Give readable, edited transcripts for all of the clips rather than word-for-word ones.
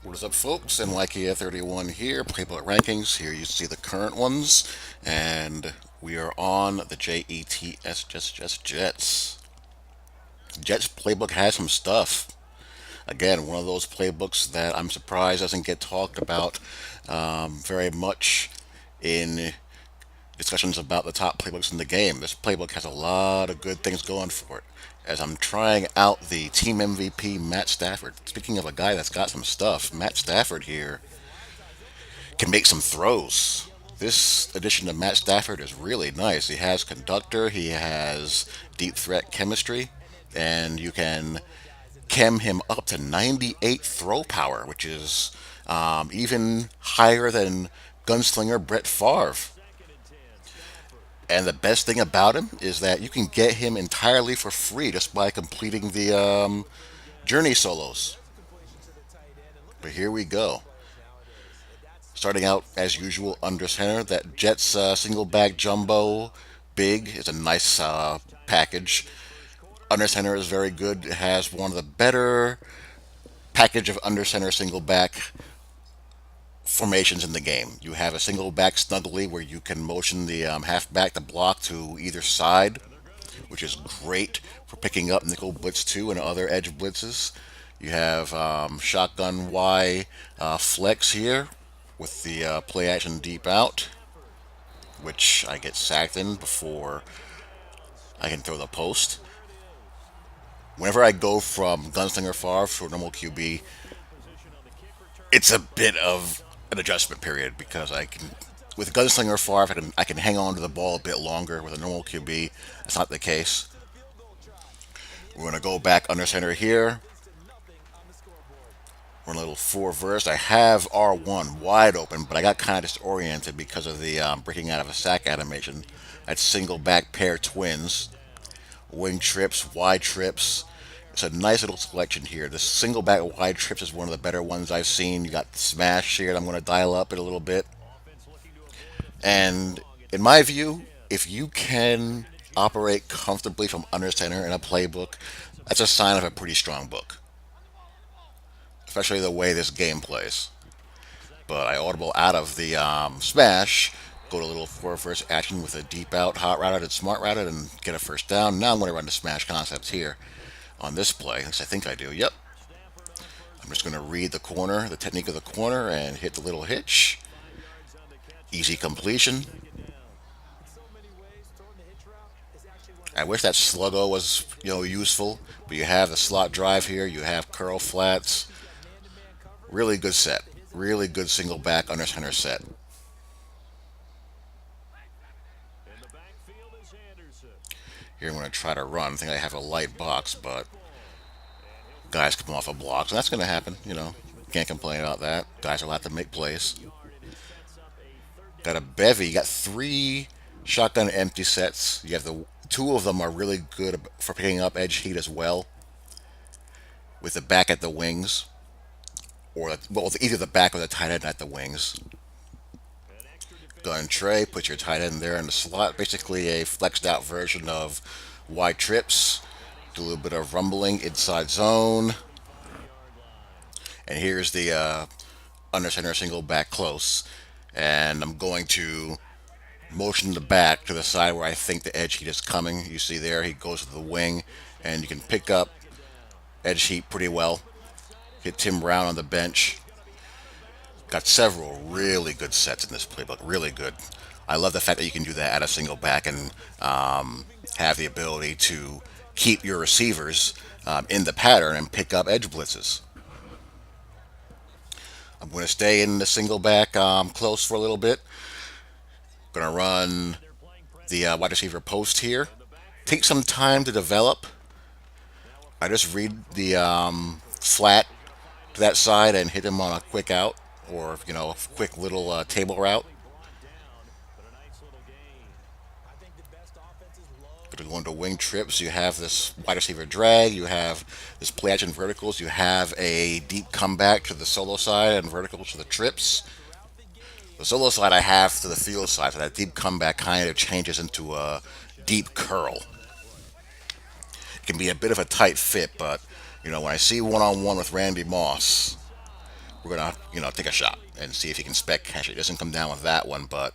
What is up, folks? NYKF31 here, Playbook Rankings. Here you see the current ones, and we are on the Jets. Jets Playbook has some stuff. Again, one of those playbooks that I'm surprised doesn't get talked about very much in discussions about the top playbooks in the game. This playbook has a lot of good things going for it. As I'm trying out the team MVP, Matt Stafford. Speaking of a guy that's got some stuff, Matt Stafford here can make some throws. This addition to Matt Stafford is really nice. He has conductor, he has deep threat chemistry, and you can chem him up to 98 throw power, which is even higher than gunslinger Brett Favre. And the best thing about him is that you can get him entirely for free just by completing the journey solos. But here we go. Starting out as usual under center, that Jets single back jumbo big is a nice package. Under center is very good. It has one of the better package of under center single back formations in the game. You have a single back snuggly where you can motion the halfback to block to either side, which is great for picking up nickel blitz 2 and other edge blitzes. You have shotgun Y flex here with the play action deep out, which I get sacked in before I can throw the post. Whenever I go from Gunslinger Favre to a normal QB, it's a bit of an adjustment period because I can, with Gunslinger Favre, I can hang on to the ball a bit longer. With a normal QB, that's not the case. We're gonna go back under center here. We're a little four verse. I have R1 wide open, but I got kind of disoriented because of the breaking out of a sack animation. That's single back pair twins, wing trips, wide trips. It's a nice little selection here. The single back wide trips is one of the better ones I've seen. You got smash here, and I'm going to dial up it a little bit. And in my view, if you can operate comfortably from under center in a playbook, that's a sign of a pretty strong book, especially the way this game plays. But I audible out of the smash, go to a little four first action with a deep out, hot routed, and smart routed, and get a first down. Now I'm going to run the smash concepts here on this play. At least I think I do. Yep. I'm just going to read the corner, the technique of the corner, and hit the little hitch. Easy completion. I wish that sluggo was useful, but you have the slot drive here. You have curl flats. Really good set. Really good single back under center set. Here I'm going to try to run. I think I have a light box, but guys come off of blocks, and that's going to happen. Can't complain about that. Guys are allowed to make plays. Got a bevy. You got three shotgun empty sets. You have the two of them are really good for picking up edge heat as well, with the back at the wings, or well, either the back or the tight end at the wings. Gun tray, put your tight end there in the slot. Basically a flexed out version of wide trips. Do a little bit of rumbling inside zone. And here's the under center single back close. And I'm going to motion the back to the side where I think the edge heat is coming. You see there, he goes to the wing, and you can pick up edge heat pretty well. Hit Tim Brown on the bench. Got several really good sets in this playbook. Really good. I love the fact that you can do that at a single back and have the ability to keep your receivers in the pattern and pick up edge blitzes. I'm going to stay in the single back close for a little bit. Going to run the wide receiver post here. Take some time to develop. I just read the flat to that side and hit him on a quick out or a quick little table route. Going to go into wing trips. You have this wide receiver drag. You have this play action verticals. You have a deep comeback to the solo side and verticals to the trips. The solo side I have to the field side, so that deep comeback kind of changes into a deep curl. It can be a bit of a tight fit, but when I see one on one with Randy Moss, we're gonna take a shot and see if he can spec catch it. It doesn't come down with that one, but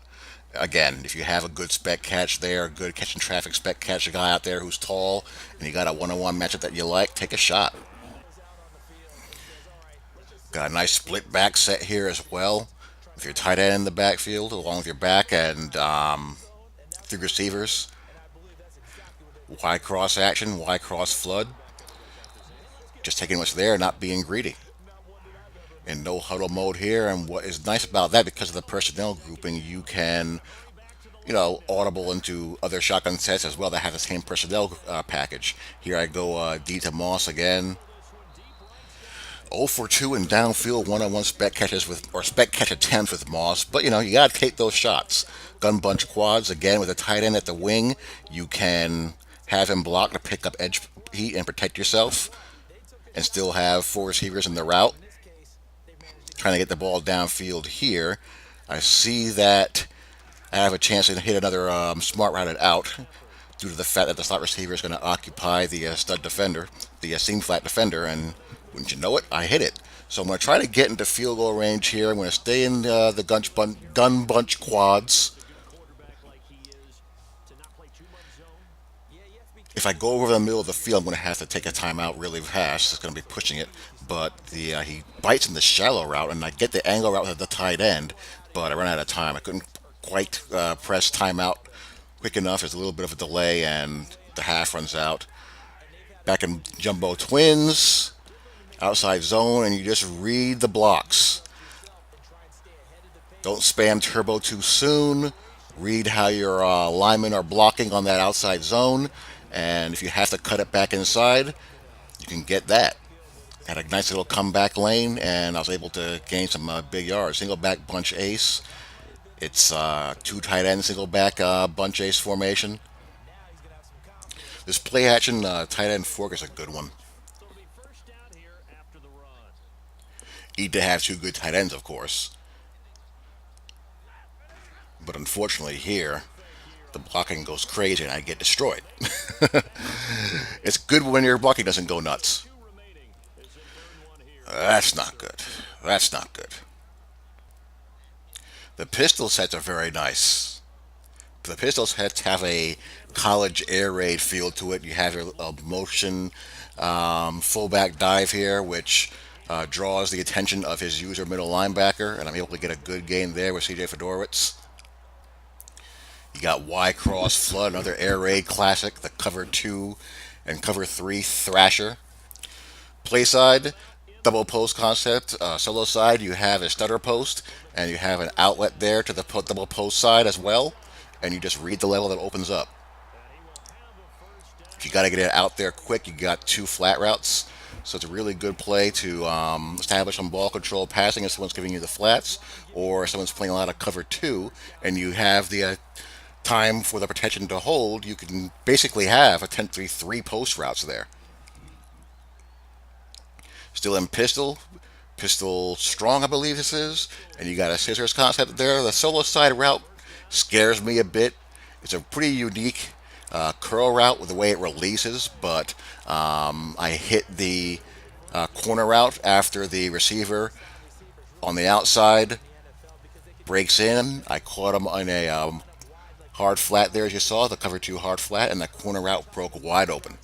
again, if you have a good spec catch there, a good catching traffic spec catch, a guy out there who's tall, and you got a one-on-one matchup that you like, take a shot. Got a nice split back set here as well. With your tight end in the backfield, along with your back and three receivers. Y cross action, Y cross flood. Just taking what's there, not being greedy. In no huddle mode here, and what is nice about that, because of the personnel grouping, you can audible into other shotgun sets as well that have the same personnel package. Here I go D to Moss again. 0 for 2 in downfield one-on-one spec catches with or spec catch attempts with Moss, but you gotta take those shots. Gun bunch quads again with a tight end at the wing. You can have him block to pick up edge heat and protect yourself, and still have four receivers in the route. Trying to get the ball downfield here. I see that I have a chance to hit another smart routed out due to the fact that the slot receiver is going to occupy the stud defender, the seam flat defender, and wouldn't you know it, I hit it. So I'm going to try to get into field goal range here. I'm going to stay in the gun bunch quads. If I go over the middle of the field, I'm going to have to take a timeout really fast. It's going to be pushing it. But he bites in the shallow route, and I get the angle route with the tight end, but I run out of time. I couldn't quite press timeout quick enough. There's a little bit of a delay, and the half runs out. Back in jumbo twins, outside zone, and you just read the blocks. Don't spam turbo too soon. Read how your linemen are blocking on that outside zone, and if you have to cut it back inside, you can get that. Had a nice little comeback lane, and I was able to gain some big yards. Single back bunch ace. It's two tight end single back bunch ace formation. This play action tight end fork is a good one. Need to have two good tight ends, of course. But unfortunately, here, the blocking goes crazy and I get destroyed. It's good when your blocking doesn't go nuts. That's not good. That's not good. The pistol sets are very nice. The pistol sets have a college air raid feel to it. You have your motion fullback dive here, which draws the attention of his user middle linebacker, and I'm able to get a good game there with CJ Fedorowicz. You got Y cross flood, another air raid classic, the cover 2 and cover 3 thrasher. Play side, double post concept. Solo side, you have a stutter post, and you have an outlet there to the double post side as well, and you just read the level that opens up. If you got to get it out there quick, you got two flat routes. So it's a really good play to establish some ball control passing if someone's giving you the flats, or someone's playing a lot of cover 2, and you have the time for the protection to hold. You can basically have a 10-3-3 post routes there. Still in pistol strong, I believe this is, and you got a scissors concept there. The solo side route scares me a bit. It's a pretty unique curl route with the way it releases, but I hit the corner route after the receiver on the outside breaks in. I caught him on a hard flat there, as you saw, the cover 2 hard flat, and the corner route broke wide open.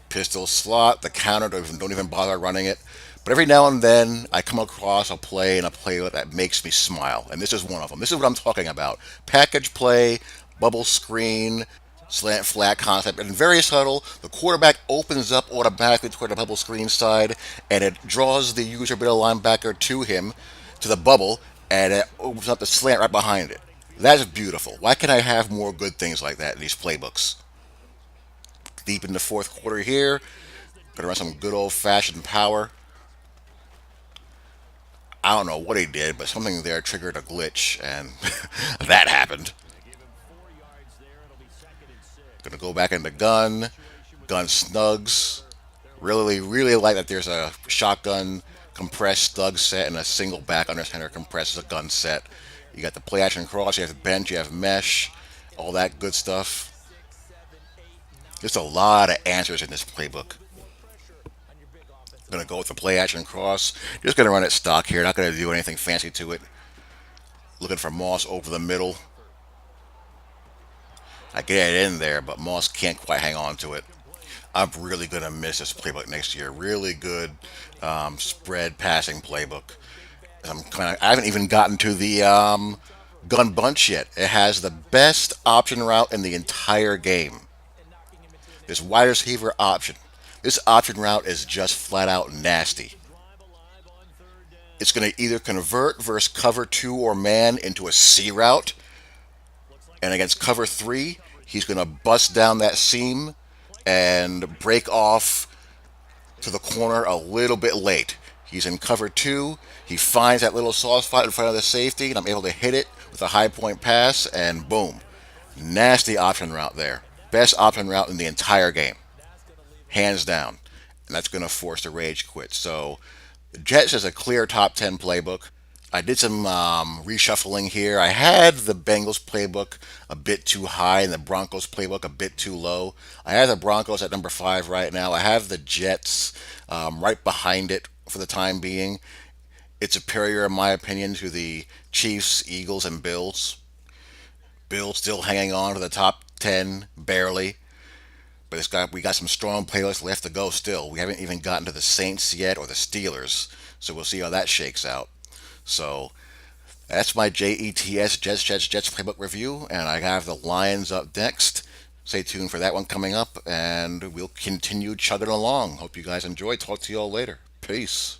Pistol slot, the counter, don't even bother running it. But every now and then, I come across a play that makes me smile, and this is one of them. This is what I'm talking about. Package play, bubble screen, slant flat concept, and very subtle. The quarterback opens up automatically toward the bubble screen side, and it draws the user middle linebacker to him, to the bubble, and it opens up the slant right behind it. That is beautiful. Why can't I have more good things like that in these playbooks? Deep in the fourth quarter here. Gonna run some good old fashioned power. I don't know what he did, but something there triggered a glitch, and that happened. Gonna go back into gun. Gun snugs. Really, really like that there's a shotgun compressed snug set and a single back under center compressed gun set. You got the play action cross, you have bench, you have mesh, all that good stuff. There's a lot of answers in this playbook. Gonna go with the play action cross. Just gonna run it stock here. Not gonna do anything fancy to it. Looking for Moss over the middle. I get it in there, but Moss can't quite hang on to it. I'm really gonna miss this playbook next year. Really good spread passing playbook. I haven't even gotten to the gun bunch yet. It has the best option route in the entire game. This wide receiver option. This option route is just flat out nasty. It's going to either convert versus cover two or man into a C route, and against cover three, he's going to bust down that seam and break off to the corner a little bit late. He's in cover two. He finds that little soft spot in front of the safety, and I'm able to hit it with a high point pass, and boom. Nasty option route there. Best option route in the entire game. Hands down. And that's going to force the rage quit. So, the Jets is a clear top 10 playbook. I did some reshuffling here. I had the Bengals playbook a bit too high and the Broncos playbook a bit too low. I have the Broncos at number 5 right now. I have the Jets right behind it for the time being. It's superior, in my opinion, to the Chiefs, Eagles, and Bills. Bills still hanging on to the top 10, barely. But we got some strong playlists left to go still. We haven't even gotten to the Saints yet or the Steelers. So we'll see how that shakes out. So that's my Jets playbook review, and I have the Lions up next. Stay tuned for that one coming up, and we'll continue chugging along. Hope you guys enjoy. Talk to you all later. Peace.